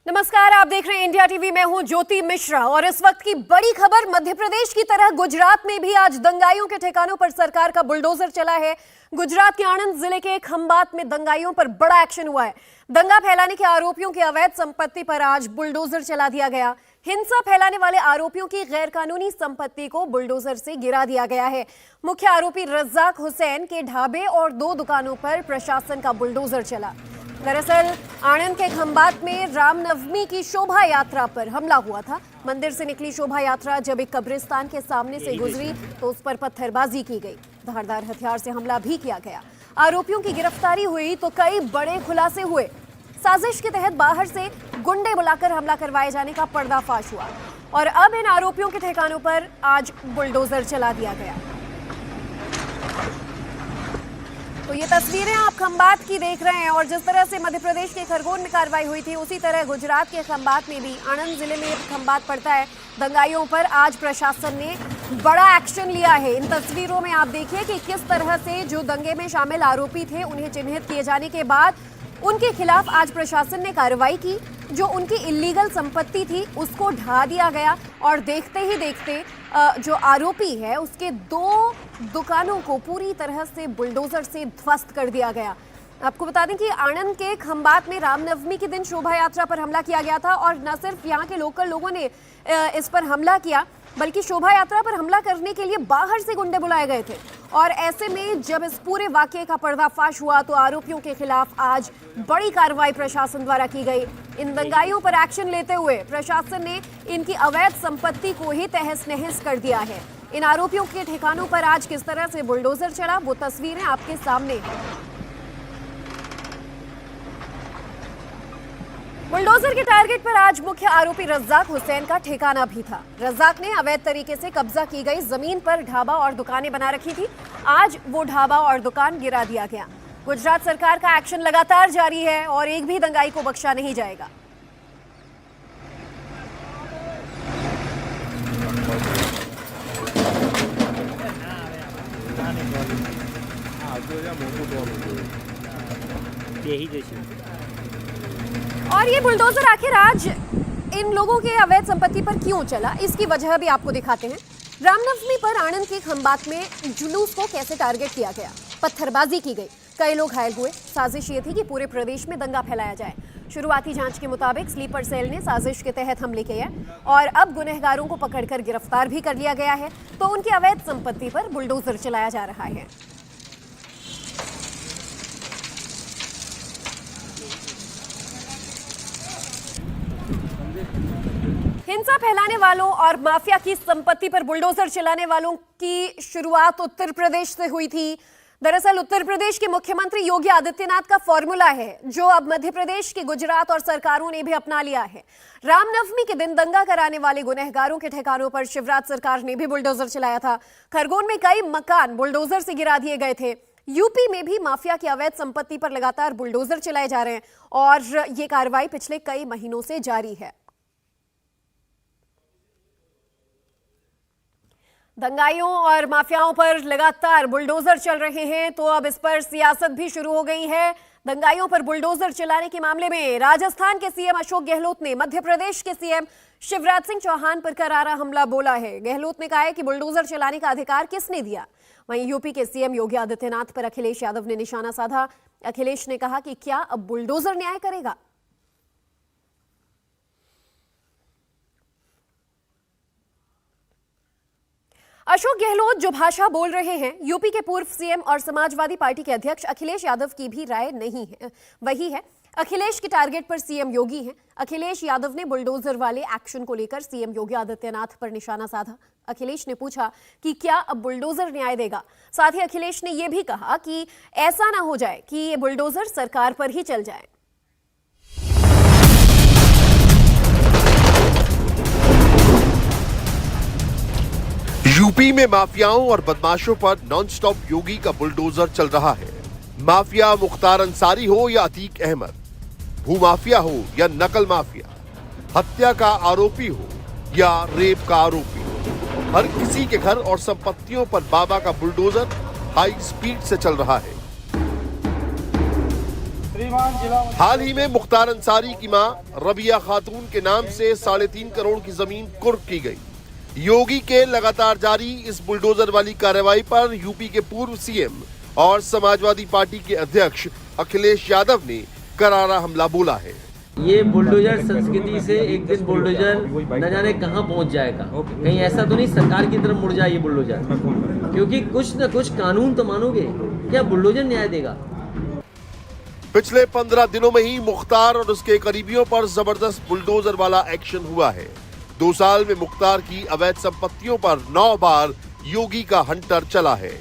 नमस्कार, आप देख रहे हैं इंडिया टीवी। मैं हूं ज्योति मिश्रा और इस वक्त की बड़ी खबर, मध्य प्रदेश की तरह गुजरात में भी आज दंगाइयों के ठिकानों पर सरकार का बुलडोजर चला है। गुजरात के आणंद जिले के खंभात में दंगाइयों पर बड़ा एक्शन हुआ है। दंगा फैलाने के आरोपियों की अवैध संपत्ति पर आज बुलडोजर चला दिया गया। हिंसा फैलाने वाले आरोपियों की गैरकानूनी संपत्ति को बुलडोजर से गिरा दिया गया है। मुख्य आरोपी रज्जाक हुसैन के ढाबे और 2 दुकानों पर प्रशासन का बुलडोजर चला। दरअसल आणंद के खंभात में रामनवमी की शोभा यात्रा पर हमला हुआ था। मंदिर से निकली शोभा यात्रा जब एक कब्रिस्तान के सामने से गुजरी तो उस पर पत्थरबाजी की गई। धारदार हथियार से हमला भी किया गया। आरोपियों की गिरफ्तारी हुई तो कई बड़े खुलासे हुए। साजिश के तहत बाहर से गुंडे बुलाकर हमला करवाए जाने का पर्दाफाश हुआ और अब इन आरोपियों के ठिकानों पर आज बुलडोजर चला दिया गया। तो ये तस्वीरें आप खंभात की देख रहे हैं और जिस तरह से मध्य प्रदेश के खरगोन में कार्रवाई हुई थी, उसी तरह गुजरात के खंभात में भी, आणंद जिले में खंभात पड़ता है, दंगाइयों पर आज प्रशासन ने बड़ा एक्शन लिया है। इन तस्वीरों में आप देखिए कि किस तरह से जो दंगे में शामिल आरोपी थे उन्हें चिन्हित किए जाने के बाद उनके खिलाफ आज प्रशासन ने कार्रवाई की। जो उनकी इलीगल संपत्ति थी उसको ढा दिया गया और देखते ही देखते जो आरोपी है उसके 2 दुकानों को पूरी तरह से बुलडोजर से ध्वस्त कर दिया गया। आपको बता दें कि आणंद के खंभात में रामनवमी के दिन शोभा यात्रा पर हमला किया गया था और न सिर्फ यहाँ के लोकल लोगों ने इस पर हमला किया बल्कि शोभा यात्रा पर हमला करने के लिए बाहर से गुंडे बुलाए गए थे। और ऐसे में जब इस पूरे वाकये का पर्दाफाश हुआ तो आरोपियों के खिलाफ आज बड़ी कार्रवाई प्रशासन द्वारा की गई। इन दंगाइयों पर एक्शन लेते हुए प्रशासन ने इनकी अवैध संपत्ति को ही तहस नहस कर दिया है। इन आरोपियों के ठिकानों पर आज किस तरह से बुलडोजर चला वो तस्वीरें आपके सामने हैं। बुलडोजर के टारगेट पर आज मुख्य आरोपी रज्जाक हुसैन का ठिकाना भी था। रज्जाक ने अवैध तरीके से कब्जा की गई जमीन पर ढाबा और दुकानें बना रखी थी। आज वो ढाबा और दुकान गिरा दिया गया। गुजरात सरकार का एक्शन लगातार जारी है और एक भी दंगाई को बख्शा नहीं जाएगा। और ये बुलडोजर आखिर आज इन लोगों के अवैध संपत्ति पर क्यों चला, इसकी वजह भी आपको दिखाते हैं। रामनवमी पर आणंद के खंभात में जुलूस को कैसे टारगेट किया गया, पत्थरबाजी की गई, कई लोग घायल हुए। साजिश ये थी कि पूरे प्रदेश में दंगा फैलाया जाए। शुरुआती जांच के मुताबिक स्लीपर सेल ने साजिश के तहत हमले किए और अब गुनहगारों को पकड़कर गिरफ्तार भी कर लिया गया है तो उनकी अवैध संपत्ति पर बुलडोजर चलाया जा रहा है। हिंसा फैलाने वालों और माफिया की संपत्ति पर बुलडोजर चलाने वालों की शुरुआत उत्तर प्रदेश से हुई थी। दरअसल उत्तर प्रदेश के मुख्यमंत्री योगी आदित्यनाथ का फॉर्मूला है जो अब मध्य प्रदेश की गुजरात और सरकारों ने भी अपना लिया है। रामनवमी के दिन दंगा कराने वाले गुनहगारों के ठिकानों पर शिवराज सरकार ने भी बुलडोजर चलाया था। खरगोन में कई मकान बुलडोजर से गिरा दिए गए थे। यूपी में भी माफिया की अवैध संपत्ति पर लगातार बुलडोजर चलाए जा रहे हैं और ये कार्रवाई पिछले कई महीनों से जारी है। दंगाइयों और माफियाओं पर लगातार बुलडोजर चल रहे हैं तो अब इस पर सियासत भी शुरू हो गई है। दंगाइयों पर बुलडोजर चलाने के मामले में राजस्थान के सीएम अशोक गहलोत ने मध्य प्रदेश के सीएम शिवराज सिंह चौहान पर करारा हमला बोला है। गहलोत ने कहा है कि बुलडोजर चलाने का अधिकार किसने दिया। वहीं यूपी के सीएम योगी आदित्यनाथ पर अखिलेश यादव ने निशाना साधा। अखिलेश ने कहा कि क्या अब बुलडोजर न्याय करेगा। अशोक गहलोत जो भाषा बोल रहे हैं, यूपी के पूर्व सीएम और समाजवादी पार्टी के अध्यक्ष अखिलेश यादव की भी राय नहीं है, वही है। अखिलेश के टारगेट पर सीएम योगी हैं। अखिलेश यादव ने बुलडोजर वाले एक्शन को लेकर सीएम योगी आदित्यनाथ पर निशाना साधा। अखिलेश ने पूछा कि क्या अब बुलडोजर न्याय देगा। साथ ही अखिलेश ने यह भी कहा कि ऐसा ना हो जाए कि ये बुलडोजर सरकार पर ही चल जाए। यूपी में माफियाओं और बदमाशों पर नॉनस्टॉप योगी का बुलडोजर चल रहा है। माफिया मुख्तार अंसारी हो या अतीक अहमद, भूमाफिया हो या नकल माफिया, हत्या का आरोपी हो या रेप का आरोपी, हर किसी के घर और संपत्तियों पर बाबा का बुलडोजर हाई स्पीड से चल रहा है। हाल ही में मुख्तार अंसारी की मां रबिया खातून के नाम से 3.5 करोड़ की जमीन कुर्क की गई। योगी के लगातार जारी इस बुलडोजर वाली कार्रवाई पर यूपी के पूर्व सीएम और समाजवादी पार्टी के अध्यक्ष अखिलेश यादव ने करारा हमला बोला है। ये बुलडोजर संस्कृति से एक दिन बुलडोजर न जाने कहां पहुंच जाएगा। कहीं ऐसा तो नहीं सरकार की तरफ मुड़ जाए ये बुलडोजर, क्योंकि कुछ न कुछ कानून तो मानोगे, क्या बुलडोजर न्याय देगा? पिछले 15 दिनों में ही मुख्तार और उसके करीबियों पर जबरदस्त बुलडोजर वाला एक्शन हुआ है। 2 साल में मुख्तार की अवैध संपत्तियों पर 9 बार योगी का हंटर चला है।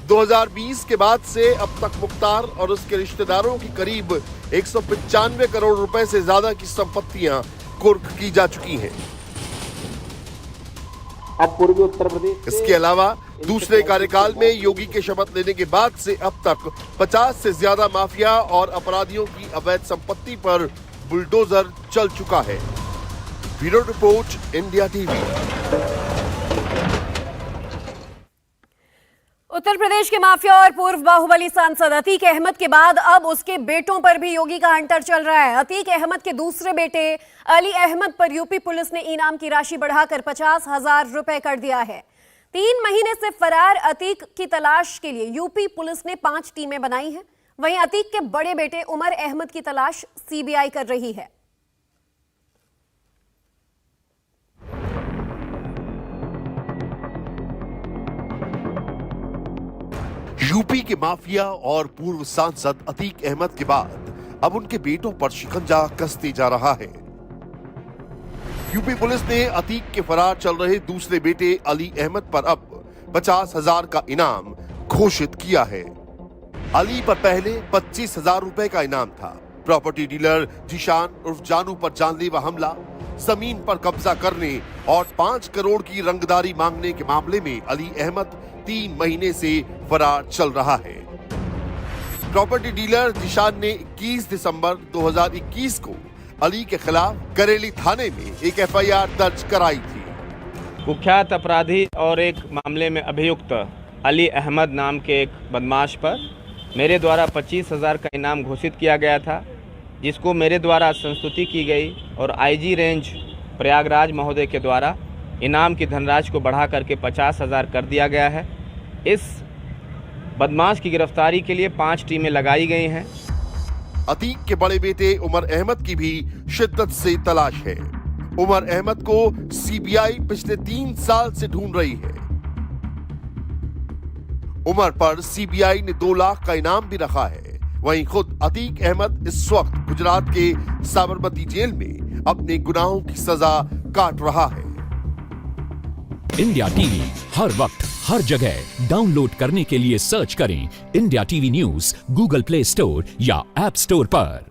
2020 के बाद से अब तक मुख्तार और उसके रिश्तेदारों की करीब 195 करोड़ रुपए से ज्यादा की संपत्तियां कुर्क की जा चुकी हैं। अब पूर्वी उत्तर प्रदेश इसके अलावा दूसरे कार्यकाल में योगी के शपथ लेने के बाद से अब तक 50 से ज्यादा माफिया और अपराधियों की अवैध संपत्ति पर बुलडोजर चल चुका है। Bureau report, India TV. Uttar Pradesh के माफिया और पूर्व बाहुबली सांसद अतीक अहमद के बाद अब उसके बेटों पर भी योगी का हंटर चल रहा है। अतीक अहमद के दूसरे बेटे अली अहमद पर यूपी पुलिस ने इनाम की राशि बढ़ाकर 50,000 रुपए कर दिया है। 3 महीने से फरार अतीक की तलाश के लिए यूपी पुलिस ने 5 टीमें बनाई हैं। वहीं अतीक के बड़े बेटे उमर अहमद की तलाश सीबीआई कर रही है। यूपी के माफिया और पूर्व सांसद अतीक अहमद के बाद अब उनके बेटों पर शिकंजा कसते जा रहा है। यूपी पुलिस ने अतीक के फरार चल रहे दूसरे बेटे अली अहमद पर अब 50,000 का इनाम घोषित किया है। अली पर पहले 25,000 रुपए का इनाम था। प्रॉपर्टी डीलर जिशान उर्फ जानू पर जानलेवा हमला, जमीन पर कब्जा करने और 5 करोड़ की रंगदारी मांगने के मामले में अली अहमद 3 महीने से फरार चल रहा है। प्रॉपर्टी डीलर जिशान ने 21 दिसंबर 2021 को अली के खिलाफ करेली थाने में एक एफआईआर दर्ज कराई थी। कुख्यात अपराधी और एक मामले में अभियुक्त अली अहमद नाम के एक बदमाश पर मेरे द्वारा 25,000 का इनाम घोषित किया गया था, जिसको मेरे द्वारा संस्तुति की गई और आईजी रेंज प्रयागराज महोदय के द्वारा इनाम की धनराशि को बढ़ा करके 50,000 कर दिया गया है। इस बदमाश की गिरफ्तारी के लिए 5 टीमें लगाई गई हैं। अतीक के बड़े बेटे उमर अहमद की भी शिद्दत से तलाश है। उमर अहमद को सीबीआई पिछले 3 साल से ढूंढ रही है। उमर पर सीबीआई ने 2 लाख का इनाम भी रखा है। वहीं खुद अतीक अहमद इस वक्त गुजरात के साबरमती जेल में अपने गुनाहों की सजा काट रहा है। इंडिया टीवी हर वक्त हर जगह डाउनलोड करने के लिए सर्च करें India TV news Google play store या ऐप स्टोर पर।